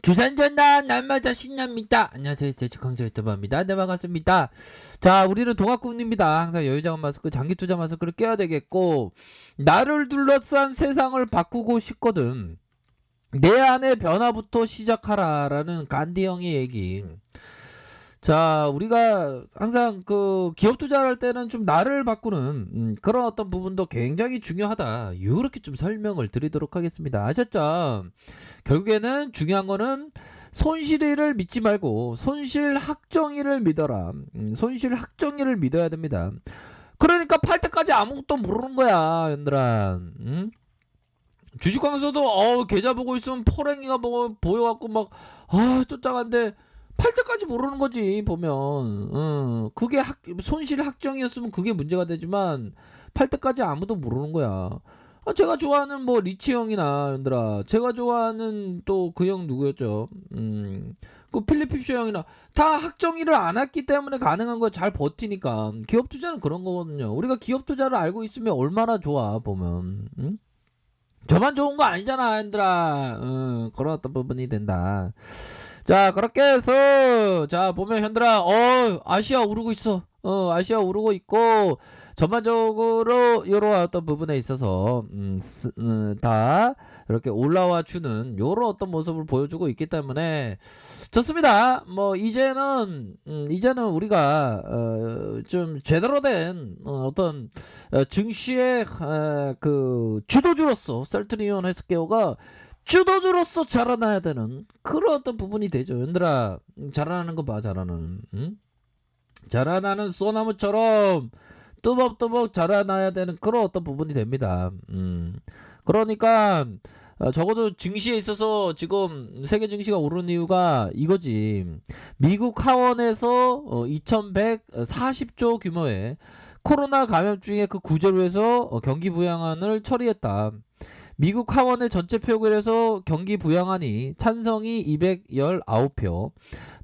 주산전단 날마다 신납니다. 안녕하세요. 제주강조 유튜버입니다. 네, 반갑습니다. 자, 우리는 동학군입니다. 항상 여유자원 마스크, 장기투자 마스크를 껴야 되겠고, 나를 둘러싼 세상을 바꾸고 싶거든. 내 안의 변화부터 시작하라라는 간디 형의 얘기. 자, 우리가 항상 그 기업 투자할 때는 좀 나를 바꾸는 그런 어떤 부분도 굉장히 중요하다. 이렇게 좀 설명을 드리도록 하겠습니다. 아셨죠? 결국에는 중요한 거는 손실이를 믿지 말고 손실 확정이를 믿어라. 손실 확정이를 믿어야 됩니다. 그러니까 팔 때까지 아무것도 모르는 거야, 얘들아. 주식광에서도 계좌 보고 있으면 포랭이가 뭐 보여갖고 막 쫓아간데 팔 때까지 모르는 거지 보면. 그게 손실 확정이었으면 그게 문제가 되지만 팔 때까지 아무도 모르는 거야. 제가 좋아하는 뭐 리치 형이나 얘들아, 제가 좋아하는 또 그 형 누구였죠? 그 필리핍쇼 형이나 다 확정일을 안 했기 때문에 가능한 거 잘 버티니까. 기업 투자는 그런 거거든요. 우리가 기업 투자를 알고 있으면 얼마나 좋아 보면. 저만 좋은 거 아니잖아, 현들아. 그런 어떤 부분이 된다. 자, 그렇게 해서 자 보면 현들아, 아시아 오르고 있어. 아시아 오르고 있고, 전반적으로 이런 어떤 부분에 있어서 다 이렇게 올라와 주는 요런 어떤 모습을 보여주고 있기 때문에 좋습니다. 뭐 이제는 우리가 좀 제대로 된 어떤 증시의 그 주도주로서 셀트리온 헬스케어가 주도주로서 자라나야 되는 그런 어떤 부분이 되죠. 얘들아, 자라나는 거 봐, 자라나는 소나무처럼 뚜벅뚜벅 자라나야 되는 그런 어떤 부분이 됩니다. 그러니까 적어도 증시에 있어서 지금 세계 증시가 오르는 이유가 이거지. 미국 하원에서 2140조 규모의 코로나 감염증의 그 구제로 해서 경기 부양안을 처리했다. 미국 하원의 전체 표결에서 경기 부양안이 찬성이 219표,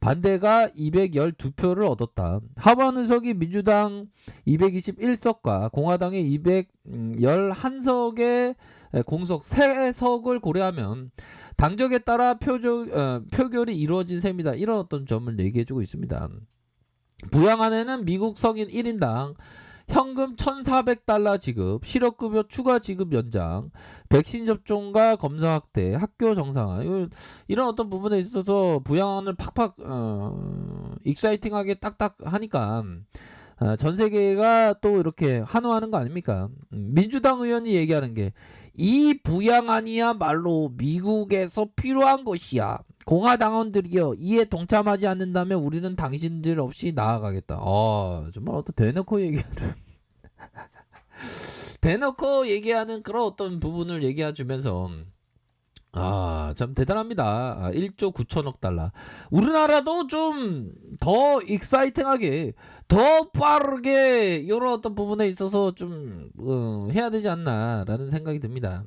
반대가 212표를 얻었다. 하원 의석이 민주당 221석과 공화당의 211석의 공석 3석을 고려하면 당적에 따라 표결이 이루어진 셈이다. 이런 어떤 점을 얘기해주고 있습니다. 부양안에는 미국 성인 1인당 현금 1,400달러 지급, 실업급여 추가 지급 연장, 백신 접종과 검사 확대, 학교 정상화, 이런 어떤 부분에 있어서 부양안을 팍팍 익사이팅하게 딱딱 하니까 전 세계가 또 이렇게 환호하는 거 아닙니까? 민주당 의원이 얘기하는 게 이 부양안이야말로 미국에서 필요한 것이야. 공화당원들이여, 이에 동참하지 않는다면 우리는 당신들 없이 나아가겠다. 정말 어떤 대놓고 얘기하는 그런 어떤 부분을 얘기해주면서 참 대단합니다. 1조 9천억 달러. 우리나라도 좀 더 익사이팅하게, 더 빠르게 이런 어떤 부분에 있어서 좀 해야 되지 않나라는 생각이 듭니다.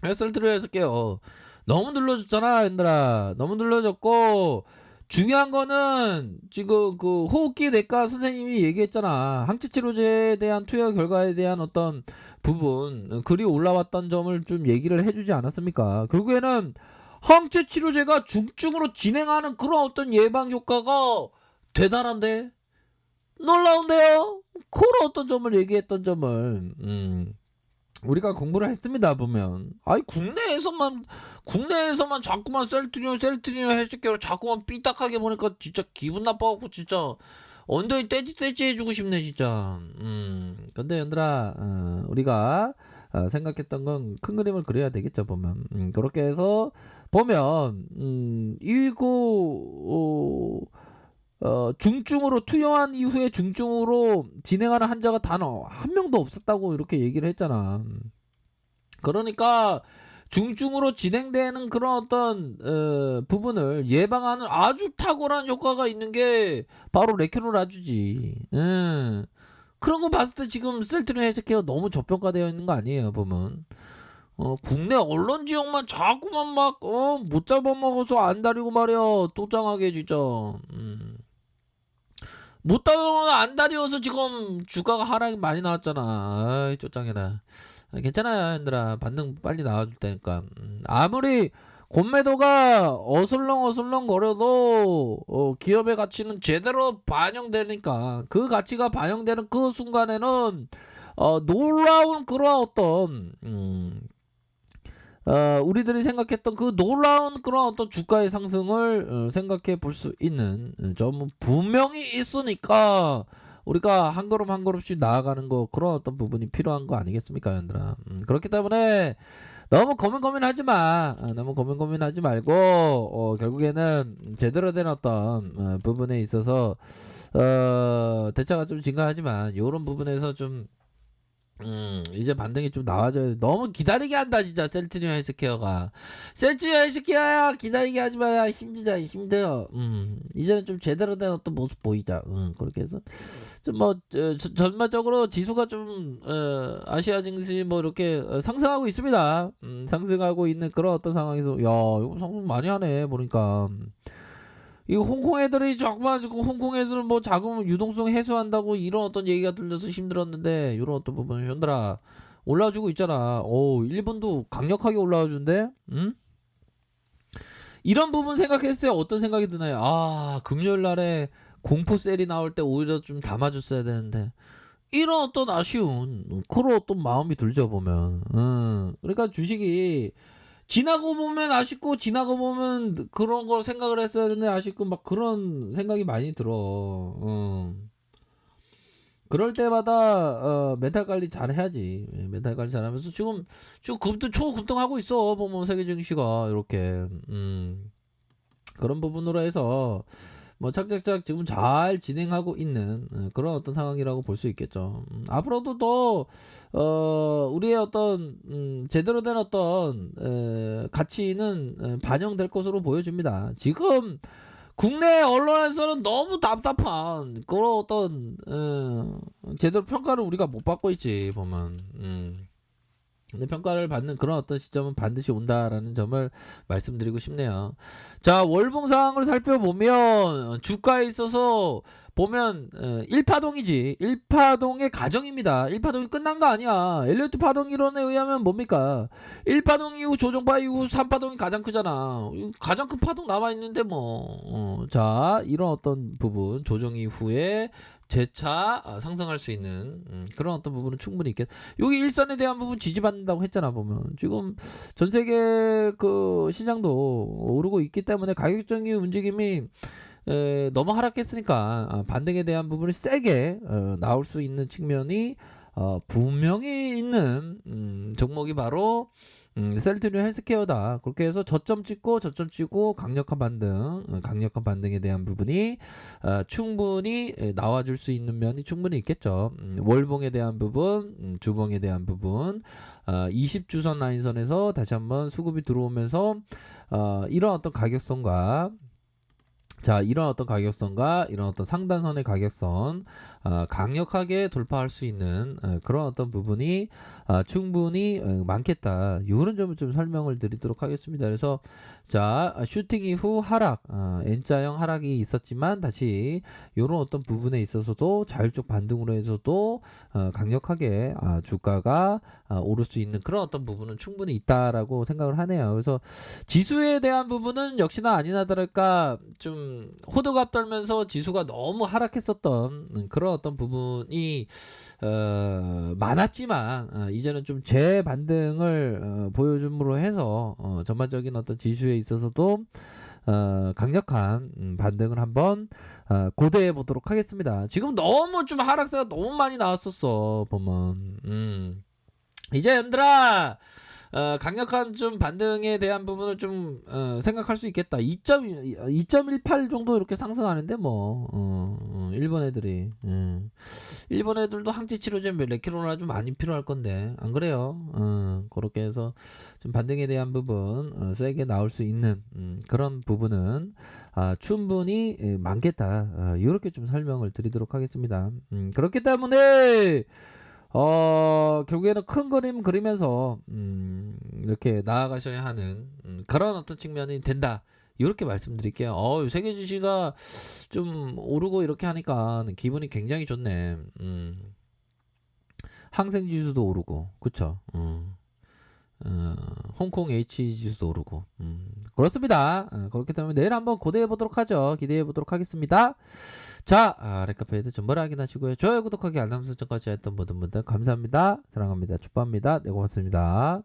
헬스를 들어야할게요. 너무 눌러줬잖아, 얘들아. 너무 눌러줬고, 중요한 거는 지금 그 호흡기 내과 선생님이 얘기했잖아. 항체치료제에 대한 투여 결과에 대한 어떤 부분, 글이 올라왔던 점을 좀 얘기를 해주지 않았습니까? 결국에는 항체치료제가 중증으로 진행하는 그런 어떤 예방 효과가 대단한데, 놀라운데요? 그런 어떤 점을 얘기했던 점을 우리가 공부를 했습니다. 보면 국내에서만 자꾸만 셀트리온 헬스케어로 자꾸만 삐딱하게 보니까 진짜 기분 나빠갖고 진짜 엉덩이 떼지 해주고 싶네 진짜. 근데 얘들아, 우리가 생각했던 건 큰 그림을 그려야 되겠죠. 보면 그렇게 해서 보면 이거 중증으로 투여한 이후에 중증으로 진행하는 환자가 단 한 명도 없었다고 이렇게 얘기를 했잖아. 그러니까 중증으로 진행되는 그런 어떤 부분을 예방하는 아주 탁월한 효과가 있는 게 바로 레케노라주지. 그런 거 봤을 때 지금 셀트리온 헬스케어 너무 저평가되어 있는 거 아니에요, 보면. 국내 언론 지역만 자꾸만 막 못 잡아먹어서 안 다리고 말이야. 또짱하게 진짜. 못 다리고 안 다리워서 지금 주가가 하락이 많이 나왔잖아. 쪼짱해라. 괜찮아요, 얘들아. 반등 빨리 나와줄 테니까. 아무리 공매도가 어슬렁어슬렁 거려도 기업의 가치는 제대로 반영되니까 그 가치가 반영되는 그 순간에는 놀라운 그런 어떤 우리들이 생각했던 그 놀라운 그런 어떤 주가의 상승을 생각해 볼 수 있는 점은 분명히 있으니까 우리가 한 걸음 한 걸음씩 나아가는 거 그런 어떤 부분이 필요한 거 아니겠습니까, 여러분들아. 그렇기 때문에 너무 고민하지 마. 너무 고민하지 말고 결국에는 제대로 된 어떤 부분에 있어서 대차가 좀 증가하지만 요런 부분에서 좀 이제 반등이 좀 나와줘야 너무 기다리게 한다 진짜 셀트리온 헬스케어가. 셀트리온 헬스케어야 기다리게 하지 마야 힘들어. 이제는 좀 제대로 된 어떤 모습 보이자. 그렇게 해서 좀 뭐 전반적으로 지수가 좀 아시아 증시 뭐 이렇게 상승하고 있습니다. 상승하고 있는 그런 어떤 상황에서 야 이거 상승 많이 하네 보니까. 이거 홍콩 애들이 자꾸만 홍콩 애들은 뭐 자금 유동성 해소한다고 이런 어떤 얘기가 들려서 힘들었는데 이런 어떤 부분 현들아 올라와주고 있잖아. 오 일본도 강력하게 올라와준대. 응? 이런 부분 생각했어요. 어떤 생각이 드나요? 아 금요일 날에 공포 셀이 나올 때 오히려 좀 담아줬어야 되는데 이런 어떤 아쉬운 그런 어떤 마음이 들죠 보면. 그러니까 주식이 지나고 보면 아쉽고 지나고 보면 그런 걸 생각을 했어야 되는데 아쉽고 막 그런 생각이 많이 들어. 그럴 때마다 멘탈 관리 잘 해야지. 멘탈 관리 잘하면서 지금 급등 초급등하고 있어. 보면 세계 증시가 이렇게 그런 부분으로 해서 뭐 착착착 지금 잘 진행하고 있는 그런 어떤 상황이라고 볼 수 있겠죠. 앞으로도 더 우리의 어떤 제대로 된 어떤 가치는 반영될 것으로 보여집니다. 지금 국내 언론에서는 너무 답답한 그런 어떤 제대로 평가를 우리가 못 받고 있지 보면. 근데 평가를 받는 그런 어떤 시점은 반드시 온다라는 점을 말씀드리고 싶네요. 자, 월봉 상황을 살펴보면 주가에 있어서 보면 1파동이지. 1파동의 가정입니다. 1파동이 끝난 거 아니야. 엘리어트 파동 이론에 의하면 뭡니까? 1파동 이후 조정파 이후 3파동이 가장 크잖아. 가장 큰 파동 남아 있는데 뭐. 자, 이런 어떤 부분 조정 이후에 재차 상승할 수 있는 그런 어떤 부분은 충분히 있겠. 여기 일선에 대한 부분 지지받는다고 했잖아 보면 지금 전 세계 그 시장도 오르고 있기 때문에 가격적인 움직임이 너무 하락했으니까 반등에 대한 부분이 세게 나올 수 있는 측면이 분명히 있는 종목이 바로 셀트리온 헬스케어다. 그렇게 해서 저점 찍고 강력한 반등에 대한 부분이 충분히 나와줄 수 있는 면이 충분히 있겠죠. 월봉에 대한 부분, 주봉에 대한 부분, 20주선 라인선에서 다시 한번 수급이 들어오면서 이런 어떤 가격선과 이런 어떤 상단선의 가격선 강력하게 돌파할 수 있는 그런 어떤 부분이 충분히 많겠다. 이런 점을 좀 설명을 드리도록 하겠습니다. 그래서 슈팅 이후 하락, N자형 하락이 있었지만 다시 이런 어떤 부분에 있어서도 자율적 반등으로 해서도 강력하게 주가가 오를 수 있는 그런 어떤 부분은 충분히 있다라고 생각을 하네요. 그래서 지수에 대한 부분은 역시나 아니나 다를까 좀 호들갑 떨면서 지수가 너무 하락했었던 그런 어떤 부분이 많았지만 이제는 좀 재반등을 보여줌으로 해서 전반적인 어떤 지수에 있어서도 강력한 반등을 한번 고대해 보도록 하겠습니다. 지금 너무 좀 하락세가 너무 많이 나왔었어 보면. 이제 얘들아 강력한 좀 반등에 대한 부분을 좀 생각할 수 있겠다. 2.18 정도 이렇게 상승하는데 뭐 일본 애들이 일본 애들도 항체 치료제 레키로나 좀 많이 필요할 건데 안 그래요? 그렇게 해서 좀 반등에 대한 부분 세게 나올 수 있는 그런 부분은 충분히 많겠다. 이렇게 좀 설명을 드리도록 하겠습니다. 그렇기 때문에 결국에는 큰 그림 그리면서 이렇게 나아가셔야 하는 그런 어떤 측면이 된다. 이렇게 말씀드릴게요. 세계 주식가 좀 오르고 이렇게 하니까 기분이 굉장히 좋네. 항생 지수도 오르고, 그쵸? 홍콩 H 지수도 오르고. 그렇습니다. 그렇기 때문에 내일 한번 고대해 보도록 하죠. 기대해 보도록 하겠습니다. 자, 렉카페이드 정보를 확인하시고요. 좋아요, 구독하기, 알람 설정까지 했던 모든 분들 감사합니다. 사랑합니다. 축복합니다. 네, 고맙습니다.